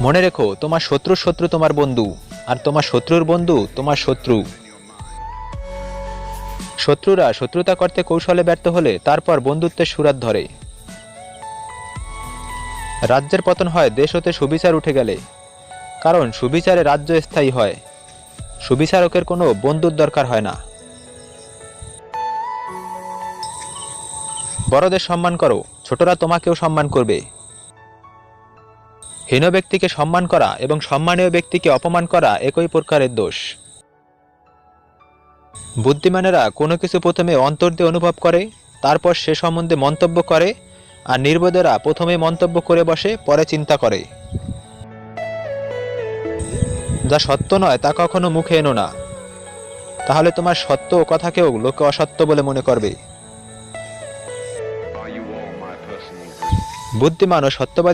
মনে রেখো, তোমার শত্রুর শত্রু তোমার বন্ধু, আর তোমার শত্রুর বন্ধু তোমার শত্রু। শত্রুরা শত্রুতা করতে কৌশলে ব্যর্থ হলে তারপর বন্ধুত্বের সুরাত ধরে। রাজ্যের পতন হয় দেশ হতে সুবিচার উঠে গেলে, কারণ সুবিচারে রাজ্য স্থায়ী হয়। সুবিচারকের কোনো বন্ধুর দরকার হয় না। বড়দের সম্মান করো, ছোটরা তোমাকেও সম্মান করবে। হীন ব্যক্তিকে সম্মান করা এবং সম্মানীয় ব্যক্তিকে অপমান করা একই প্রকারের দোষ। বুদ্ধিমানেরা কোনো কিছু প্রথমে অন্তর দিয়ে অনুভব করে, তারপর সে সম্বন্ধে মন্তব্য করে, আর নির্বোধেরা প্রথমে মন্তব্য করে বসে, পরে চিন্তা করে। যা সত্য নয় তা কখনো মুখে এনো না, তাহলে তোমার সত্য কথাকেও লোকে অসত্য বলে মনে করবে। বুদ্ধিমান ও সত্যবাদী